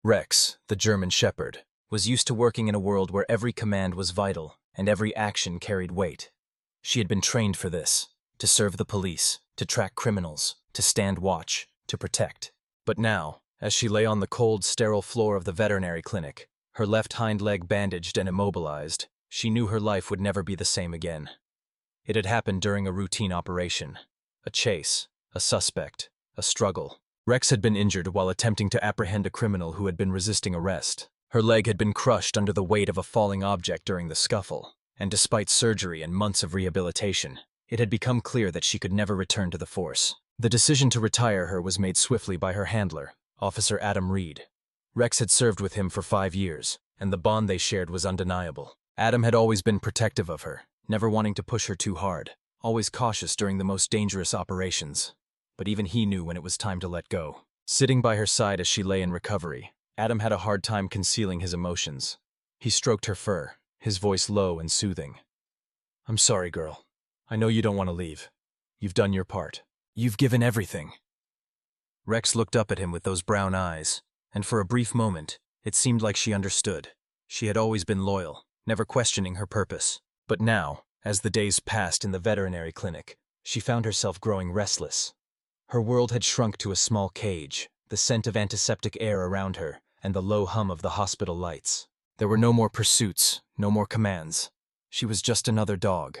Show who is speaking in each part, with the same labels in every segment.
Speaker 1: Rex, the German Shepherd, was used to working in a world where every command was vital and every action carried weight. She had been trained for this, to serve the police, to track criminals, to stand watch, to protect. But now, as she lay on the cold, sterile floor of the veterinary clinic, her left hind leg bandaged and immobilized, she knew her life would never be the same again. It had happened during a routine operation. A chase, a suspect, a struggle. Rex had been injured while attempting to apprehend a criminal who had been resisting arrest. Her leg had been crushed under the weight of a falling object during the scuffle, and despite surgery and months of rehabilitation, it had become clear that she could never return to the force. The decision to retire her was made swiftly by her handler, Officer Adam Reed. Rex had served with him for 5 years, and the bond they shared was undeniable. Adam had always been protective of her, never wanting to push her too hard, always cautious during the most dangerous operations. But even he knew when it was time to let go. Sitting by her side as she lay in recovery, Adam had a hard time concealing his emotions. He stroked her fur, his voice low and soothing. "I'm sorry, girl. I know you don't want to leave. You've done your part. You've given everything." Rex looked up at him with those brown eyes, and for a brief moment, it seemed like she understood. She had always been loyal, never questioning her purpose. But now, as the days passed in the veterinary clinic, she found herself growing restless. Her world had shrunk to a small cage, the scent of antiseptic air around her, and the low hum of the hospital lights. There were no more pursuits, no more commands. She was just another dog.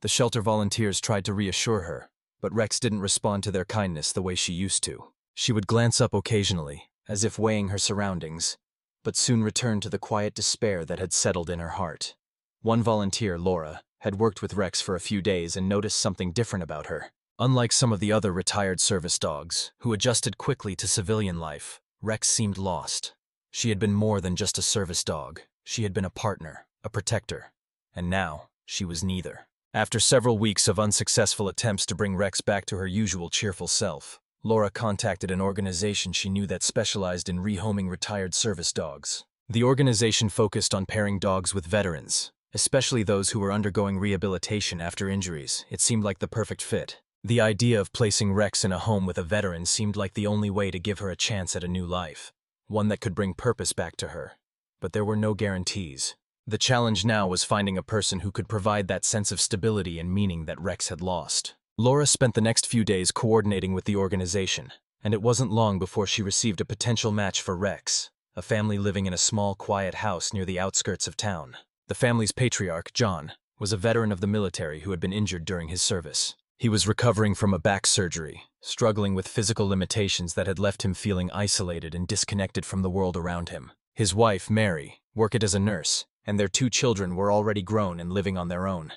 Speaker 1: The shelter volunteers tried to reassure her, but Rex didn't respond to their kindness the way she used to. She would glance up occasionally, as if weighing her surroundings, but soon returned to the quiet despair that had settled in her heart. One volunteer, Laura, had worked with Rex for a few days and noticed something different about her. Unlike some of the other retired service dogs, who adjusted quickly to civilian life, Rex seemed lost. She had been more than just a service dog. She had been a partner, a protector. And now, she was neither. After several weeks of unsuccessful attempts to bring Rex back to her usual cheerful self, Laura contacted an organization she knew that specialized in rehoming retired service dogs. The organization focused on pairing dogs with veterans, especially those who were undergoing rehabilitation after injuries. It seemed like the perfect fit. The idea of placing Rex in a home with a veteran seemed like the only way to give her a chance at a new life, one that could bring purpose back to her. But there were no guarantees. The challenge now was finding a person who could provide that sense of stability and meaning that Rex had lost. Laura spent the next few days coordinating with the organization, and it wasn't long before she received a potential match for Rex, a family living in a small, quiet house near the outskirts of town. The family's patriarch, John, was a veteran of the military who had been injured during his service. He was recovering from a back surgery, struggling with physical limitations that had left him feeling isolated and disconnected from the world around him. His wife, Mary, worked as a nurse, and their 2 children were already grown and living on their own.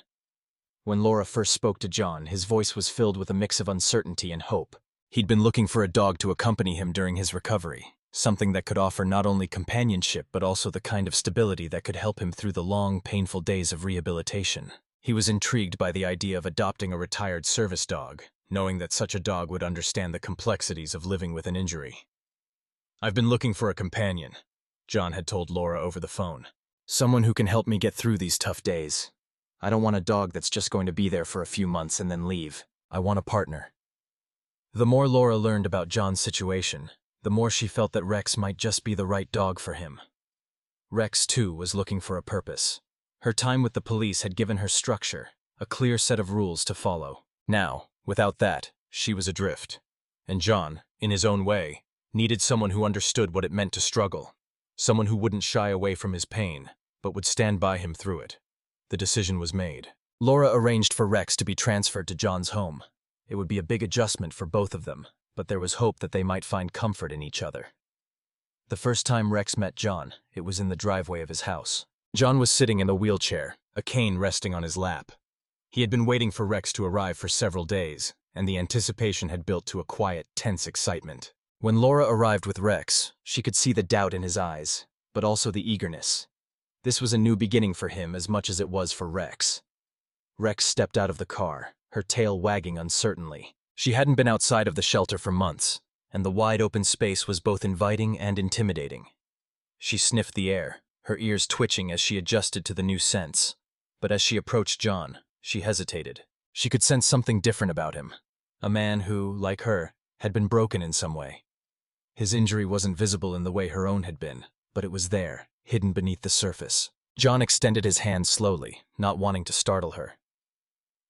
Speaker 1: When Laura first spoke to John, his voice was filled with a mix of uncertainty and hope. He'd been looking for a dog to accompany him during his recovery, something that could offer not only companionship but also the kind of stability that could help him through the long, painful days of rehabilitation. He was intrigued by the idea of adopting a retired service dog, knowing that such a dog would understand the complexities of living with an injury. "I've been looking for a companion," John had told Laura over the phone. "Someone who can help me get through these tough days. I don't want a dog that's just going to be there for a few months and then leave. I want a partner." The more Laura learned about John's situation, the more she felt that Rex might just be the right dog for him. Rex, too, was looking for a purpose. Her time with the police had given her structure, a clear set of rules to follow. Now, without that, she was adrift. And John, in his own way, needed someone who understood what it meant to struggle, someone who wouldn't shy away from his pain, but would stand by him through it. The decision was made. Laura arranged for Rex to be transferred to John's home. It would be a big adjustment for both of them, but there was hope that they might find comfort in each other. The first time Rex met John, it was in the driveway of his house. John was sitting in a wheelchair, a cane resting on his lap. He had been waiting for Rex to arrive for several days, and the anticipation had built to a quiet, tense excitement. When Laura arrived with Rex, she could see the doubt in his eyes, but also the eagerness. This was a new beginning for him as much as it was for Rex. Rex stepped out of the car, her tail wagging uncertainly. She hadn't been outside of the shelter for months, and the wide open space was both inviting and intimidating. She sniffed the air, her ears twitching as she adjusted to the new scents. But as she approached John, she hesitated. She could sense something different about him. A man who, like her, had been broken in some way. His injury wasn't visible in the way her own had been, but it was there, hidden beneath the surface. John extended his hand slowly, not wanting to startle her.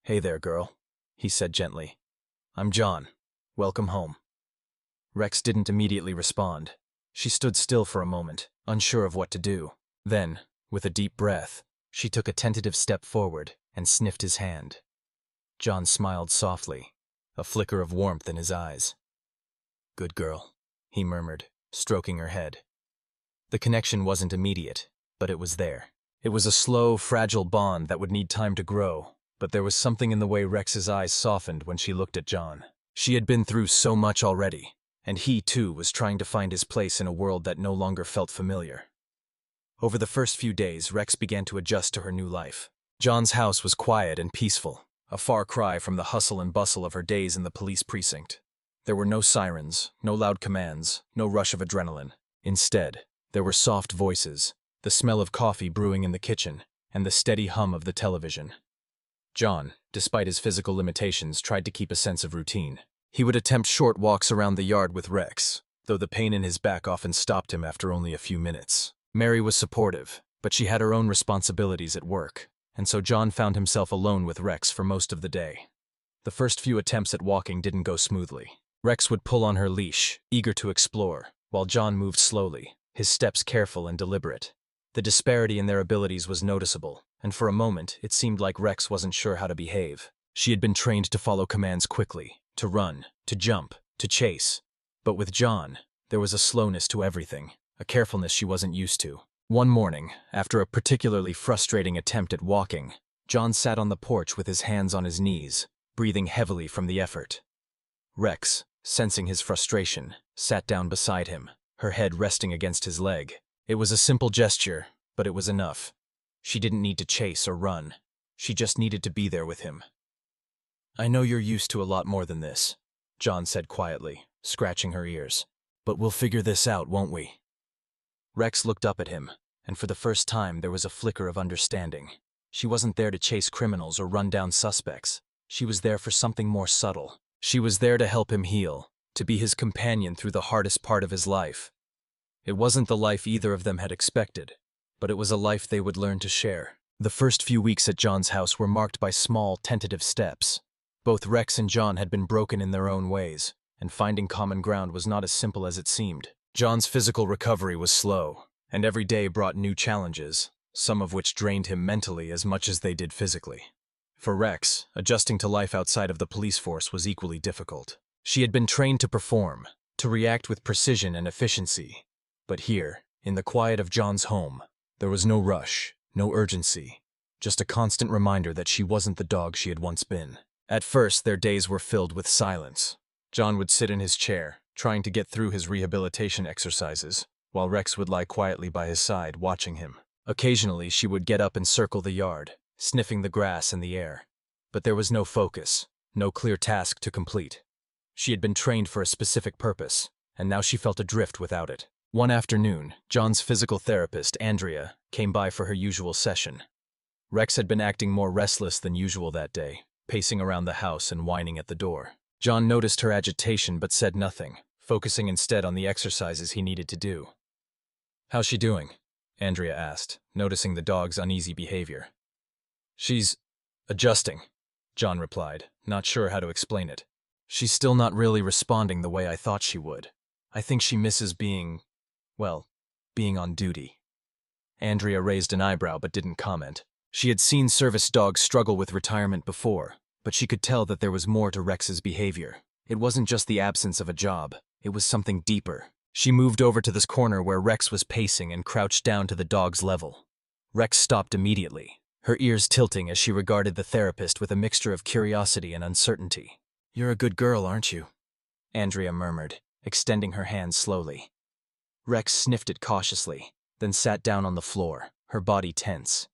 Speaker 1: "Hey there, girl," he said gently. "I'm John. Welcome home." Rex didn't immediately respond. She stood still for a moment, unsure of what to do. Then, with a deep breath, she took a tentative step forward and sniffed his hand. John smiled softly, a flicker of warmth in his eyes. "Good girl," he murmured, stroking her head. The connection wasn't immediate, but it was there. It was a slow, fragile bond that would need time to grow, but there was something in the way Rex's eyes softened when she looked at John. She had been through so much already, and he, too, was trying to find his place in a world that no longer felt familiar. Over the first few days, Rex began to adjust to her new life. John's house was quiet and peaceful, a far cry from the hustle and bustle of her days in the police precinct. There were no sirens, no loud commands, no rush of adrenaline. Instead, there were soft voices, the smell of coffee brewing in the kitchen, and the steady hum of the television. John, despite his physical limitations, tried to keep a sense of routine. He would attempt short walks around the yard with Rex, though the pain in his back often stopped him after only a few minutes. Mary was supportive, but she had her own responsibilities at work, and so John found himself alone with Rex for most of the day. The first few attempts at walking didn't go smoothly. Rex would pull on her leash, eager to explore, while John moved slowly, his steps careful and deliberate. The disparity in their abilities was noticeable, and for a moment it seemed like Rex wasn't sure how to behave. She had been trained to follow commands quickly, to run, to jump, to chase. But with John, there was a slowness to everything, a carefulness she wasn't used to. One morning, after a particularly frustrating attempt at walking, John sat on the porch with his hands on his knees, breathing heavily from the effort. Rex, sensing his frustration, sat down beside him, her head resting against his leg. It was a simple gesture, but it was enough. She didn't need to chase or run. She just needed to be there with him. "I know you're used to a lot more than this," John said quietly, scratching her ears. "But we'll figure this out, won't we?" Rex looked up at him, and for the first time there was a flicker of understanding. She wasn't there to chase criminals or run down suspects. She was there for something more subtle. She was there to help him heal, to be his companion through the hardest part of his life. It wasn't the life either of them had expected, but it was a life they would learn to share. The first few weeks at John's house were marked by small, tentative steps. Both Rex and John had been broken in their own ways, and finding common ground was not as simple as it seemed. John's physical recovery was slow, and every day brought new challenges, some of which drained him mentally as much as they did physically. For Rex, adjusting to life outside of the police force was equally difficult. She had been trained to perform, to react with precision and efficiency. But here, in the quiet of John's home, there was no rush, no urgency, just a constant reminder that she wasn't the dog she had once been. At first, their days were filled with silence. John would sit in his chair, trying to get through his rehabilitation exercises, while Rex would lie quietly by his side, watching him. Occasionally, she would get up and circle the yard, sniffing the grass and the air. But there was no focus, no clear task to complete. She had been trained for a specific purpose, and now she felt adrift without it. One afternoon, John's physical therapist, Andrea, came by for her usual session. Rex had been acting more restless than usual that day, pacing around the house and whining at the door. John noticed her agitation but said nothing, focusing instead on the exercises he needed to do. "How's she doing?" Andrea asked, noticing the dog's uneasy behavior. "She's adjusting," John replied, not sure how to explain it. "She's still not really responding the way I thought she would. I think she misses being on duty." Andrea raised an eyebrow but didn't comment. She had seen service dogs struggle with retirement before, but she could tell that there was more to Rex's behavior. It wasn't just the absence of a job, it was something deeper. She moved over to this corner where Rex was pacing and crouched down to the dog's level. Rex stopped immediately, her ears tilting as she regarded the therapist with a mixture of curiosity and uncertainty. "You're a good girl, aren't you?" Andrea murmured, extending her hand slowly. Rex sniffed it cautiously, then sat down on the floor, her body tense.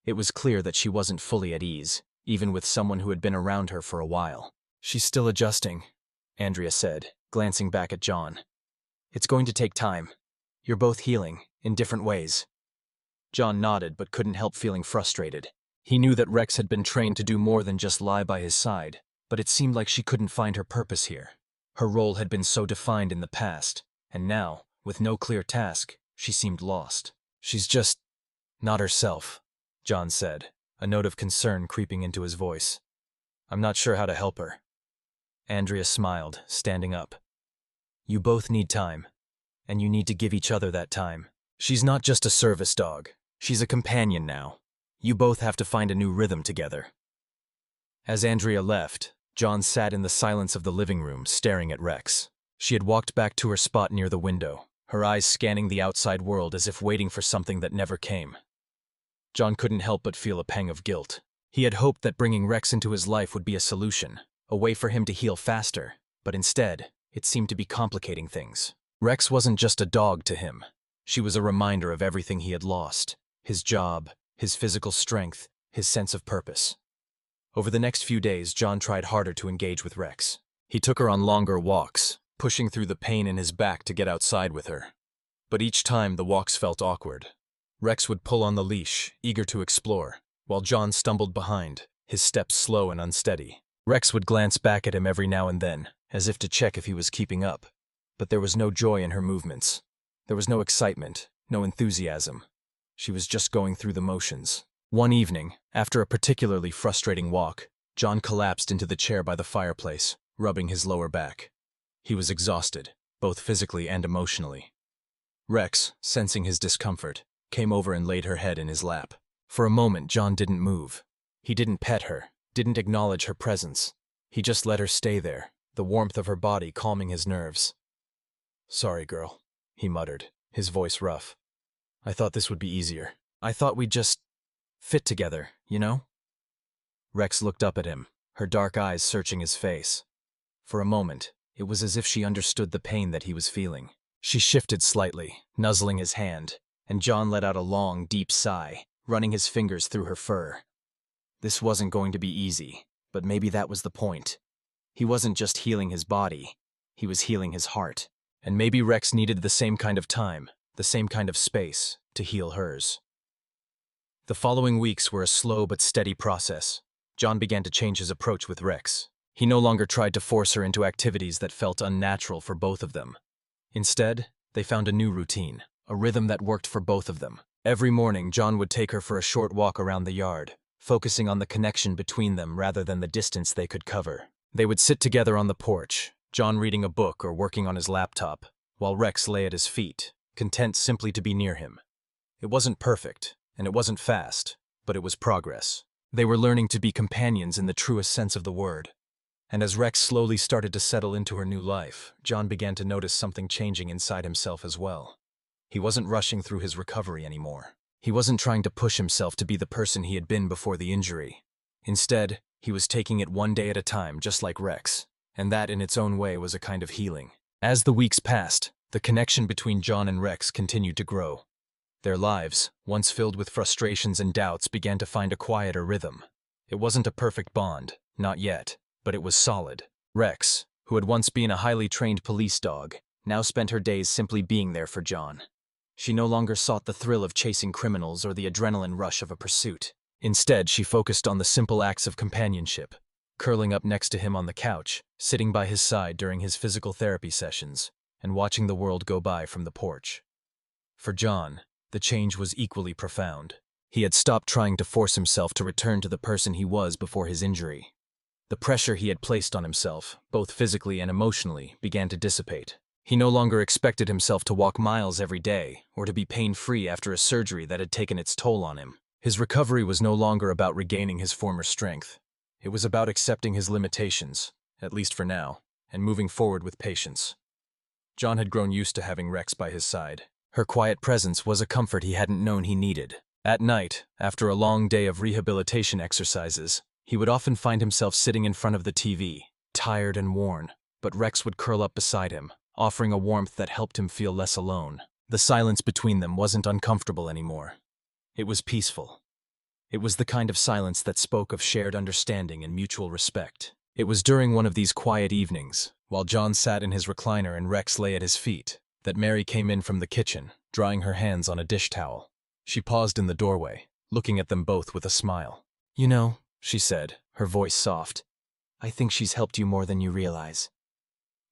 Speaker 1: It was clear that she wasn't fully at ease, even with someone who had been around her for a while. "She's still adjusting," Andrea said, glancing back at John. "It's going to take time. You're both healing, in different ways." John nodded but couldn't help feeling frustrated. He knew that Rex had been trained to do more than just lie by his side, but it seemed like she couldn't find her purpose here. Her role had been so defined in the past, And now, with no clear task, she seemed lost. "She's just not herself," John said, a note of concern creeping into his voice. "I'm not sure how to help her." Andrea smiled, standing up. "You both need time, and you need to give each other that time. She's not just a service dog. She's a companion now. You both have to find a new rhythm together." As Andrea left, John sat in the silence of the living room, staring at Rex. She had walked back to her spot near the window, her eyes scanning the outside world as if waiting for something that never came. John couldn't help but feel a pang of guilt. He had hoped that bringing Rex into his life would be a solution, a way for him to heal faster, but instead, it seemed to be complicating things. Rex wasn't just a dog to him. She was a reminder of everything he had lost: his job, his physical strength, his sense of purpose. Over the next few days, John tried harder to engage with Rex. He took her on longer walks, pushing through the pain in his back to get outside with her. But each time the walks felt awkward. Rex would pull on the leash, eager to explore, while John stumbled behind, his steps slow and unsteady. Rex would glance back at him every now and then, as if to check if he was keeping up. But there was no joy in her movements. There was no excitement, no enthusiasm. She was just going through the motions. One evening, after a particularly frustrating walk, John collapsed into the chair by the fireplace, rubbing his lower back. He was exhausted, both physically and emotionally. Rex, sensing his discomfort, came over and laid her head in his lap. For a moment, John didn't move. He didn't pet her, didn't acknowledge her presence. He just let her stay there, the warmth of her body calming his nerves. "Sorry, girl," he muttered, his voice rough. "I thought this would be easier. I thought we'd just fit together, you know?" Rex looked up at him, her dark eyes searching his face. For a moment, it was as if she understood the pain that he was feeling. She shifted slightly, nuzzling his hand, and John let out a long, deep sigh, running his fingers through her fur. This wasn't going to be easy, but maybe that was the point. He wasn't just healing his body, he was healing his heart. And maybe Rex needed the same kind of time, the same kind of space, to heal hers. The following weeks were a slow but steady process. John began to change his approach with Rex. He no longer tried to force her into activities that felt unnatural for both of them. Instead, they found a new routine, a rhythm that worked for both of them. Every morning, John would take her for a short walk around the yard, focusing on the connection between them rather than the distance they could cover. They would sit together on the porch, John reading a book or working on his laptop, while Rex lay at his feet, content simply to be near him. It wasn't perfect, and it wasn't fast, but it was progress. They were learning to be companions in the truest sense of the word. And as Rex slowly started to settle into her new life, John began to notice something changing inside himself as well. He wasn't rushing through his recovery anymore. He wasn't trying to push himself to be the person he had been before the injury. Instead, he was taking it one day at a time, just like Rex. And that in its own way was a kind of healing. As the weeks passed, the connection between John and Rex continued to grow. Their lives, once filled with frustrations and doubts, began to find a quieter rhythm. It wasn't a perfect bond, not yet, but it was solid. Rex, who had once been a highly trained police dog, now spent her days simply being there for John. She no longer sought the thrill of chasing criminals or the adrenaline rush of a pursuit. Instead, she focused on the simple acts of companionship, curling up next to him on the couch, sitting by his side during his physical therapy sessions, and watching the world go by from the porch. For John, the change was equally profound. He had stopped trying to force himself to return to the person he was before his injury. The pressure he had placed on himself, both physically and emotionally, began to dissipate. He no longer expected himself to walk miles every day, or to be pain-free after a surgery that had taken its toll on him. His recovery was no longer about regaining his former strength. It was about accepting his limitations, at least for now, and moving forward with patience. John had grown used to having Rex by his side. Her quiet presence was a comfort he hadn't known he needed. At night, after a long day of rehabilitation exercises, he would often find himself sitting in front of the TV, tired and worn, but Rex would curl up beside him, offering a warmth that helped him feel less alone. The silence between them wasn't uncomfortable anymore. It was peaceful. It was the kind of silence that spoke of shared understanding and mutual respect. It was during one of these quiet evenings, while John sat in his recliner and Rex lay at his feet, that Mary came in from the kitchen, drying her hands on a dish towel. She paused in the doorway, looking at them both with a smile. "You know," she said, her voice soft, "I think she's helped you more than you realize."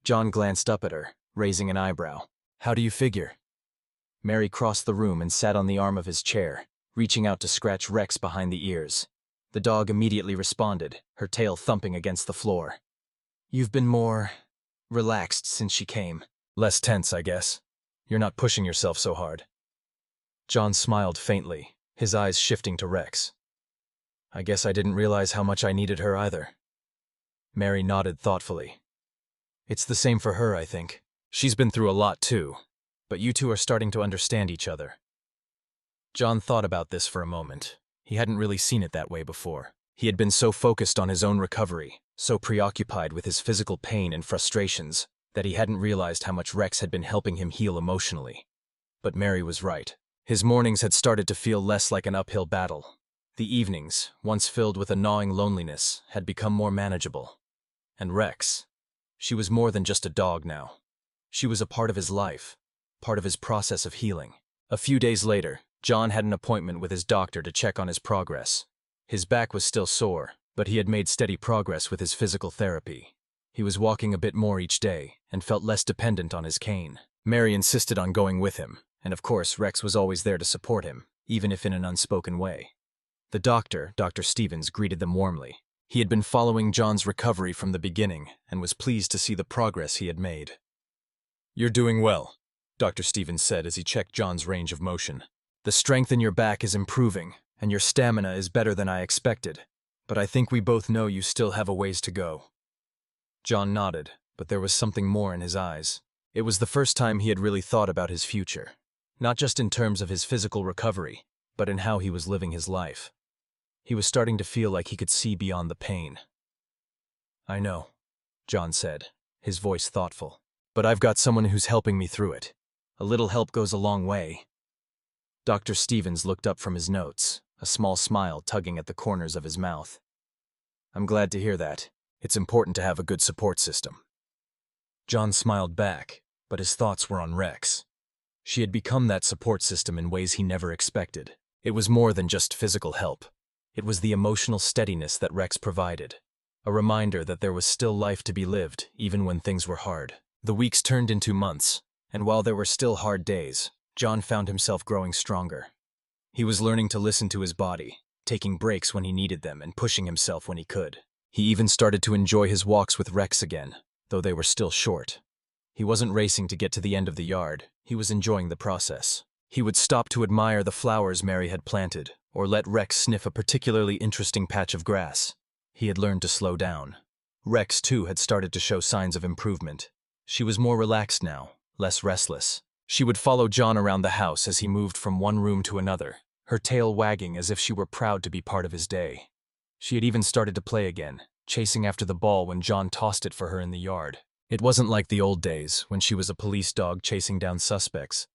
Speaker 1: John glanced up at her, raising an eyebrow. How do you figure? Mary crossed the room and sat on the arm of his chair, reaching out to scratch Rex behind the ears. The dog immediately responded, her tail thumping against the floor. You've been more relaxed since she came. Less tense, I guess. You're not pushing yourself so hard. John smiled faintly, his eyes shifting to Rex. I guess I didn't realize how much I needed her either. Mary nodded thoughtfully. It's the same for her, I think. She's been through a lot too, but you two are starting to understand each other. John thought about this for a moment. He hadn't really seen it that way before. He had been so focused on his own recovery, so preoccupied with his physical pain and frustrations, that he hadn't realized how much Rex had been helping him heal emotionally. But Mary was right. His mornings had started to feel less like an uphill battle. The evenings, once filled with a gnawing loneliness, had become more manageable. And Rex, she was more than just a dog now. She was a part of his life, part of his process of healing. A few days later, John had an appointment with his doctor to check on his progress. His back was still sore, but he had made steady progress with his physical therapy. He was walking a bit more each day and felt less dependent on his cane. Mary insisted on going with him, and of course Rex was always there to support him, even if in an unspoken way. The doctor, Dr. Stevens, greeted them warmly. He had been following John's recovery from the beginning and was pleased to see the progress he had made. You're doing well, Dr. Stevens said as he checked John's range of motion. The strength in your back is improving, and your stamina is better than I expected, but I think we both know you still have a ways to go. John nodded, but there was something more in his eyes. It was the first time he had really thought about his future, not just in terms of his physical recovery, but in how he was living his life. He was starting to feel like he could see beyond the pain. I know, John said, his voice thoughtful, but I've got someone who's helping me through it. A little help goes a long way. Dr. Stevens looked up from his notes, a small smile tugging at the corners of his mouth. I'm glad to hear that. It's important to have a good support system. John smiled back, but his thoughts were on Rex. She had become that support system in ways he never expected. It was more than just physical help. It was the emotional steadiness that Rex provided, a reminder that there was still life to be lived, even when things were hard. The weeks turned into months, and while there were still hard days, John found himself growing stronger. He was learning to listen to his body, taking breaks when he needed them and pushing himself when he could. He even started to enjoy his walks with Rex again, though they were still short. He wasn't racing to get to the end of the yard, he was enjoying the process. He would stop to admire the flowers Mary had planted, or let Rex sniff a particularly interesting patch of grass. He had learned to slow down. Rex, too, had started to show signs of improvement. She was more relaxed now, less restless. She would follow John around the house as he moved from one room to another, her tail wagging as if she were proud to be part of his day. She had even started to play again, chasing after the ball when John tossed it for her in the yard. It wasn't like the old days, when she was a police dog chasing down suspects,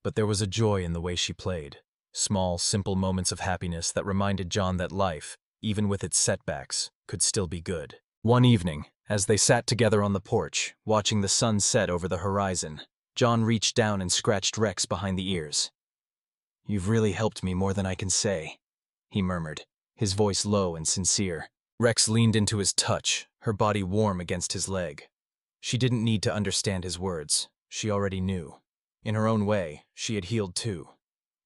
Speaker 1: but there was a joy in the way she played. Small, simple moments of happiness that reminded John that life, even with its setbacks, could still be good. One evening, as they sat together on the porch, watching the sun set over the horizon, John reached down and scratched Rex behind the ears. You've really helped me more than I can say, he murmured, his voice low and sincere. Rex leaned into his touch, her body warm against his leg. She didn't need to understand his words. She already knew. In her own way, she had healed too.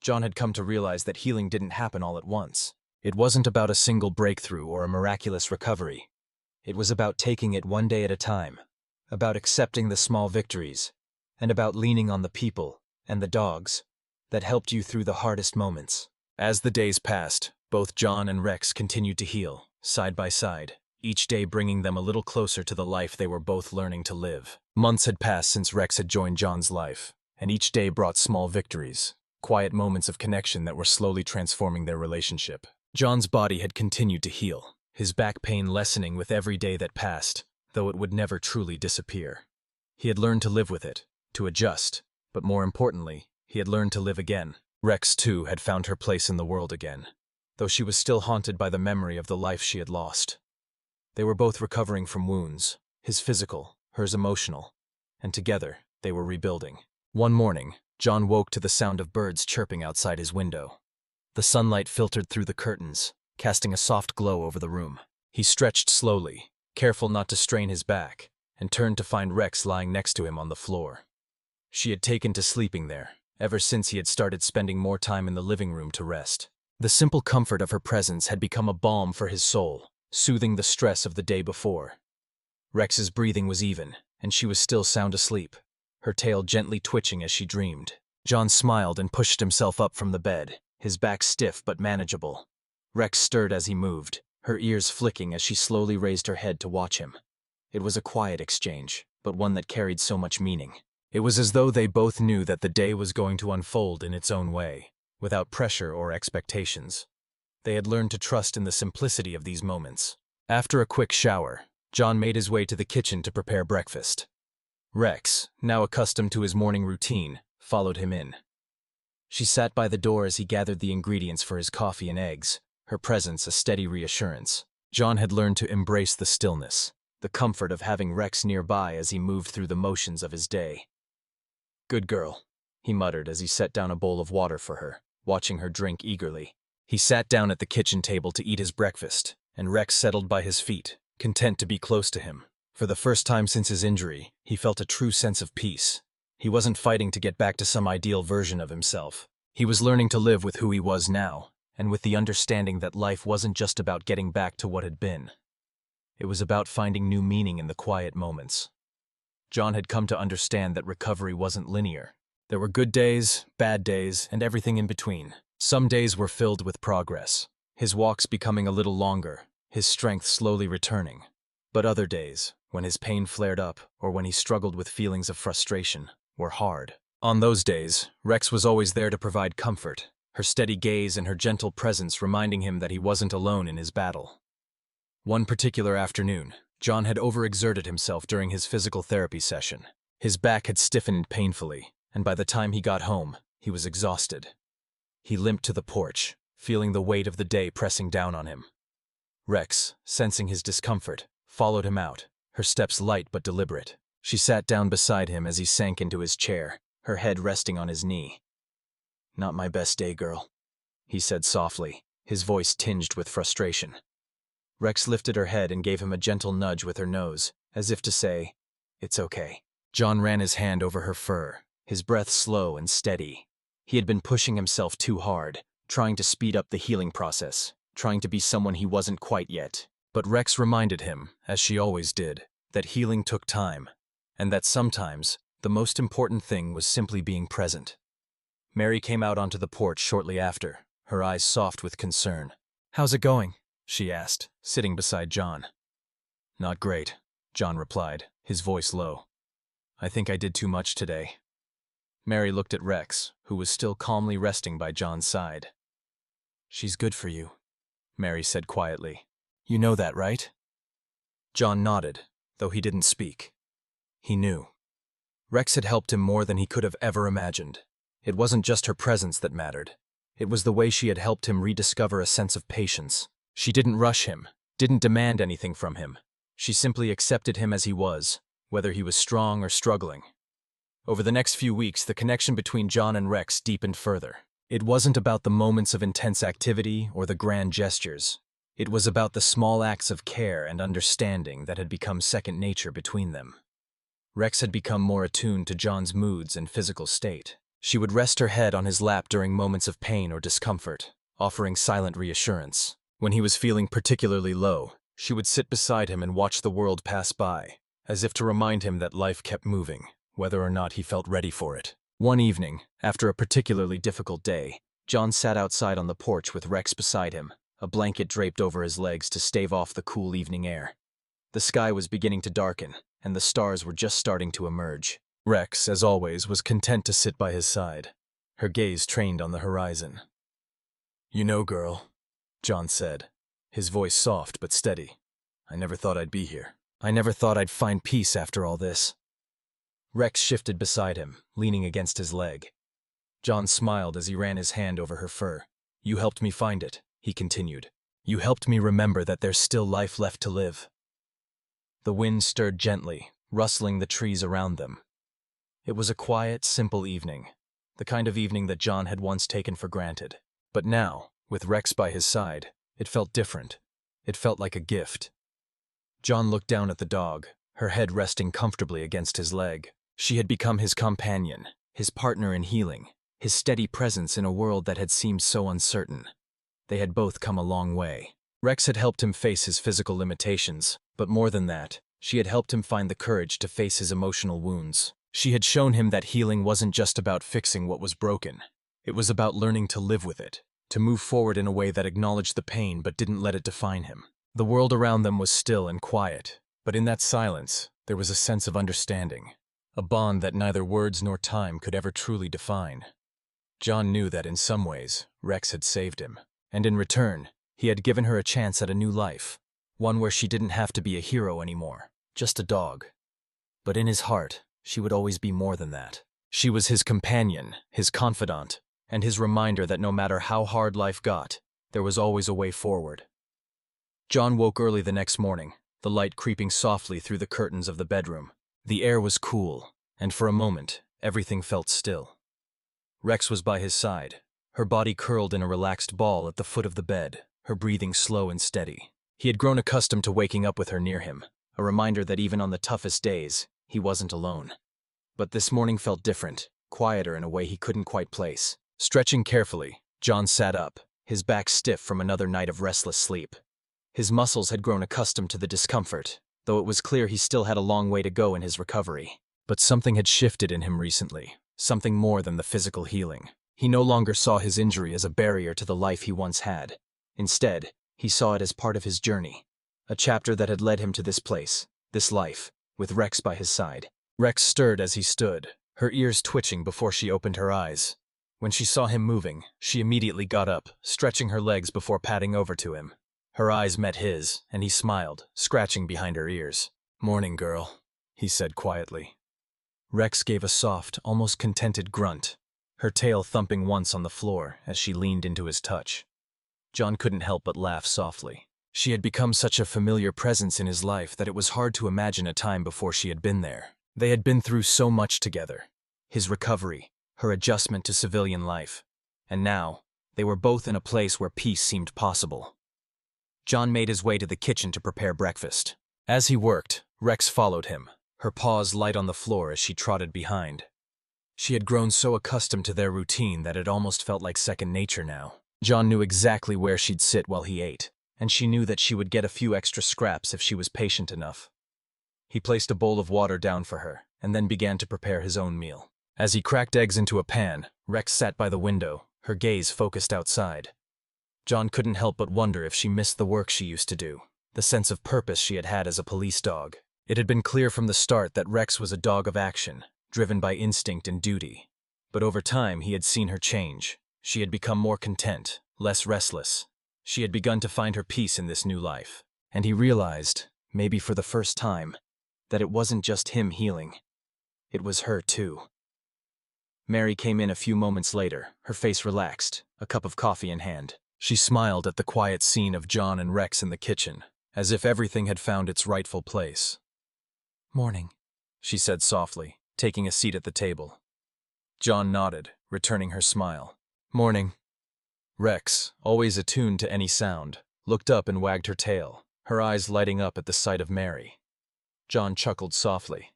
Speaker 1: John had come to realize that healing didn't happen all at once. It wasn't about a single breakthrough or a miraculous recovery. It was about taking it one day at a time, about accepting the small victories, and about leaning on the people and the dogs that helped you through the hardest moments. As the days passed, both John and Rex continued to heal, side by side, each day bringing them a little closer to the life they were both learning to live. Months had passed since Rex had joined John's life, and each day brought small victories, quiet moments of connection that were slowly transforming their relationship. John's body had continued to heal, his back pain lessening with every day that passed, though it would never truly disappear. He had learned to live with it, to adjust, but more importantly, he had learned to live again. Rex, too, had found her place in the world again, though she was still haunted by the memory of the life she had lost. They were both recovering from wounds, his physical, hers emotional, and together they were rebuilding. One morning, John woke to the sound of birds chirping outside his window. The sunlight filtered through the curtains, casting a soft glow over the room. He stretched slowly, careful not to strain his back, and turned to find Rex lying next to him on the floor. She had taken to sleeping there, ever since he had started spending more time in the living room to rest. The simple comfort of her presence had become a balm for his soul, soothing the stress of the day before. Rex's breathing was even, and she was still sound asleep, her tail gently twitching as she dreamed. John smiled and pushed himself up from the bed, his back stiff but manageable. Rex stirred as he moved, her ears flicking as she slowly raised her head to watch him. It was a quiet exchange, but one that carried so much meaning. It was as though they both knew that the day was going to unfold in its own way, without pressure or expectations. They had learned to trust in the simplicity of these moments. After a quick shower, John made his way to the kitchen to prepare breakfast. Rex, now accustomed to his morning routine, followed him in. She sat by the door as he gathered the ingredients for his coffee and eggs, her presence a steady reassurance. John had learned to embrace the stillness, the comfort of having Rex nearby as he moved through the motions of his day. "Good girl," he muttered as he set down a bowl of water for her, watching her drink eagerly. He sat down at the kitchen table to eat his breakfast, and Rex settled by his feet, content to be close to him. For the first time since his injury, he felt a true sense of peace. He wasn't fighting to get back to some ideal version of himself. He was learning to live with who he was now, and with the understanding that life wasn't just about getting back to what had been. It was about finding new meaning in the quiet moments. John had come to understand that recovery wasn't linear. There were good days, bad days, and everything in between. Some days were filled with progress, his walks becoming a little longer, his strength slowly returning. But other days, when his pain flared up or when he struggled with feelings of frustration, were hard. On those days, Rex was always there to provide comfort, her steady gaze and her gentle presence reminding him that he wasn't alone in his battle. One particular afternoon, John had overexerted himself during his physical therapy session. His back had stiffened painfully, and by the time he got home, he was exhausted. He limped to the porch, feeling the weight of the day pressing down on him. Rex, sensing his discomfort, followed him out, her steps light but deliberate. She sat down beside him as he sank into his chair, her head resting on his knee. "Not my best day, girl," he said softly, his voice tinged with frustration. Rex lifted her head and gave him a gentle nudge with her nose, as if to say, "It's okay." John ran his hand over her fur, his breath slow and steady. He had been pushing himself too hard, trying to speed up the healing process, trying to be someone he wasn't quite yet. But Rex reminded him, as she always did, that healing took time, and that sometimes the most important thing was simply being present. Mary came out onto the porch shortly after, her eyes soft with concern. "How's it going?" she asked, sitting beside John. "Not great," John replied, his voice low. "I think I did too much today." Mary looked at Rex, who was still calmly resting by John's side. "She's good for you," Mary said quietly. "You know that, right?" John nodded, though he didn't speak. He knew. Rex had helped him more than he could have ever imagined. It wasn't just her presence that mattered. It was the way she had helped him rediscover a sense of patience. She didn't rush him, didn't demand anything from him. She simply accepted him as he was, whether he was strong or struggling. Over the next few weeks, the connection between John and Rex deepened further. It wasn't about the moments of intense activity or the grand gestures. It was about the small acts of care and understanding that had become second nature between them. Rex had become more attuned to John's moods and physical state. She would rest her head on his lap during moments of pain or discomfort, offering silent reassurance. When he was feeling particularly low, she would sit beside him and watch the world pass by, as if to remind him that life kept moving, whether or not he felt ready for it. One evening, after a particularly difficult day, John sat outside on the porch with Rex beside him, a blanket draped over his legs to stave off the cool evening air. The sky was beginning to darken, and the stars were just starting to emerge. Rex, as always, was content to sit by his side, her gaze trained on the horizon. "You know, girl," John said, his voice soft but steady, "I never thought I'd be here. I never thought I'd find peace after all this." Rex shifted beside him, leaning against his leg. John smiled as he ran his hand over her fur. "You helped me find it," he continued. "You helped me remember that there's still life left to live." The wind stirred gently, rustling the trees around them. It was a quiet, simple evening, the kind of evening that John had once taken for granted. But now, with Rex by his side, it felt different. It felt like a gift. John looked down at the dog, her head resting comfortably against his leg. She had become his companion, his partner in healing, his steady presence in a world that had seemed so uncertain. They had both come a long way. Rex had helped him face his physical limitations, but more than that, she had helped him find the courage to face his emotional wounds. She had shown him that healing wasn't just about fixing what was broken. It was about learning to live with it, to move forward in a way that acknowledged the pain but didn't let it define him. The world around them was still and quiet, but in that silence, there was a sense of understanding, a bond that neither words nor time could ever truly define. John knew that in some ways, Rex had saved him, and in return, he had given her a chance at a new life, one where she didn't have to be a hero anymore, just a dog. But in his heart, she would always be more than that. She was his companion, his confidant, and his reminder that no matter how hard life got, there was always a way forward. John woke early the next morning, the light creeping softly through the curtains of the bedroom. The air was cool, and for a moment, everything felt still. Rex was by his side, her body curled in a relaxed ball at the foot of the bed, her breathing slow and steady. He had grown accustomed to waking up with her near him, a reminder that even on the toughest days, he wasn't alone. But this morning felt different, quieter in a way he couldn't quite place. Stretching carefully, John sat up, his back stiff from another night of restless sleep. His muscles had grown accustomed to the discomfort, though it was clear he still had a long way to go in his recovery. But something had shifted in him recently, something more than the physical healing. He no longer saw his injury as a barrier to the life he once had. Instead, he saw it as part of his journey, a chapter that had led him to this place, this life, with Rex by his side. Rex stirred as he stood, her ears twitching before she opened her eyes. When she saw him moving, she immediately got up, stretching her legs before padding over to him. Her eyes met his, and he smiled, scratching behind her ears. "Morning, girl," he said quietly. Rex gave a soft, almost contented grunt, her tail thumping once on the floor as she leaned into his touch. John couldn't help but laugh softly. She had become such a familiar presence in his life that it was hard to imagine a time before she had been there. They had been through so much together. His recovery, her adjustment to civilian life. And now, they were both in a place where peace seemed possible. John made his way to the kitchen to prepare breakfast. As he worked, Rex followed him, her paws light on the floor as she trotted behind. She had grown so accustomed to their routine that it almost felt like second nature now. John knew exactly where she'd sit while he ate, and she knew that she would get a few extra scraps if she was patient enough. He placed a bowl of water down for her, and then began to prepare his own meal. As he cracked eggs into a pan, Rex sat by the window, her gaze focused outside. John couldn't help but wonder if she missed the work she used to do, the sense of purpose she had had as a police dog. It had been clear from the start that Rex was a dog of action, driven by instinct and duty. But over time, he had seen her change. She had become more content, less restless. She had begun to find her peace in this new life. And he realized, maybe for the first time, that it wasn't just him healing. It was her too. Mary came in a few moments later, her face relaxed, a cup of coffee in hand. She smiled at the quiet scene of John and Rex in the kitchen, as if everything had found its rightful place. "Morning," she said softly, taking a seat at the table. John nodded, returning her smile. "Morning." Rex, always attuned to any sound, looked up and wagged her tail, her eyes lighting up at the sight of Mary. John chuckled softly.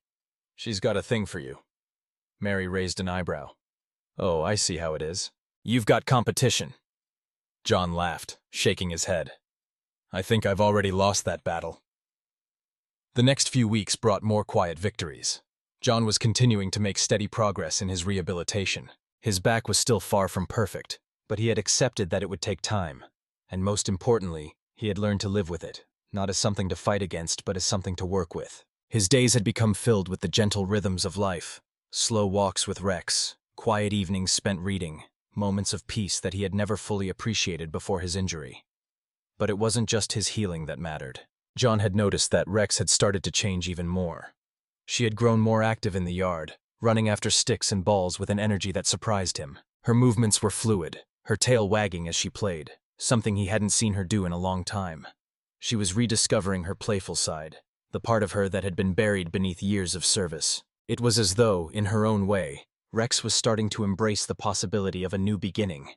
Speaker 1: "She's got a thing for you." Mary raised an eyebrow. "Oh, I see how it is. You've got competition." John laughed, shaking his head. "I think I've already lost that battle." The next few weeks brought more quiet victories. John was continuing to make steady progress in his rehabilitation. His back was still far from perfect, but he had accepted that it would take time. And most importantly, he had learned to live with it, not as something to fight against, but as something to work with. His days had become filled with the gentle rhythms of life, slow walks with Rex, quiet evenings spent reading, moments of peace that he had never fully appreciated before his injury. But it wasn't just his healing that mattered. John had noticed that Rex had started to change even more. She had grown more active in the yard, running after sticks and balls with an energy that surprised him. Her movements were fluid, her tail wagging as she played, something he hadn't seen her do in a long time. She was rediscovering her playful side, the part of her that had been buried beneath years of service. It was as though, in her own way, Rex was starting to embrace the possibility of a new beginning.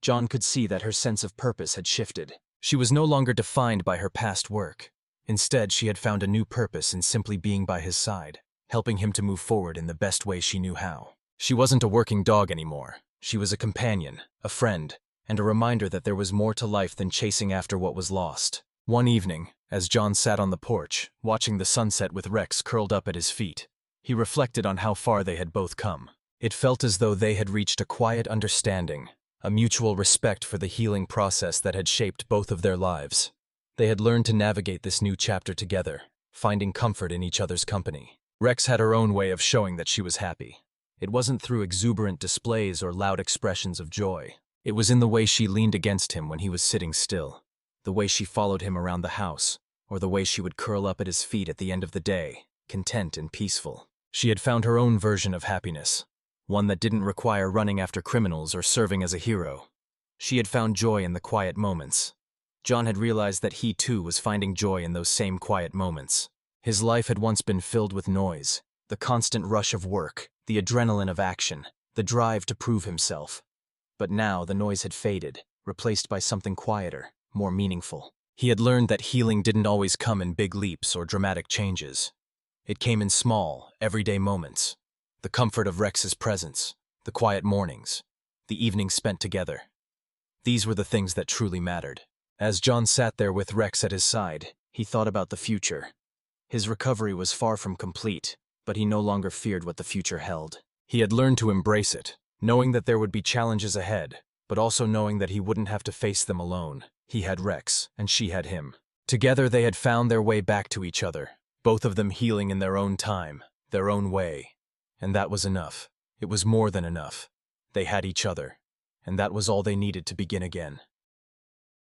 Speaker 1: John could see that her sense of purpose had shifted. She was no longer defined by her past work. Instead, she had found a new purpose in simply being by his side, helping him to move forward in the best way she knew how. She wasn't a working dog anymore. She was a companion, a friend, and a reminder that there was more to life than chasing after what was lost. One evening, as John sat on the porch, watching the sunset with Rex curled up at his feet, he reflected on how far they had both come. It felt as though they had reached a quiet understanding, a mutual respect for the healing process that had shaped both of their lives. They had learned to navigate this new chapter together, finding comfort in each other's company. Rex had her own way of showing that she was happy. It wasn't through exuberant displays or loud expressions of joy. It was in the way she leaned against him when he was sitting still, the way she followed him around the house, or the way she would curl up at his feet at the end of the day, content and peaceful. She had found her own version of happiness, one that didn't require running after criminals or serving as a hero. She had found joy in the quiet moments. John had realized that he too was finding joy in those same quiet moments. His life had once been filled with noise, the constant rush of work, the adrenaline of action, the drive to prove himself. But now the noise had faded, replaced by something quieter, more meaningful. He had learned that healing didn't always come in big leaps or dramatic changes. It came in small, everyday moments. The comfort of Rex's presence, the quiet mornings, the evenings spent together. These were the things that truly mattered. As John sat there with Rex at his side, he thought about the future. His recovery was far from complete, but he no longer feared what the future held. He had learned to embrace it, knowing that there would be challenges ahead, but also knowing that he wouldn't have to face them alone. He had Rex, and she had him. Together they had found their way back to each other, both of them healing in their own time, their own way. And that was enough. It was more than enough. They had each other, and that was all they needed to begin again.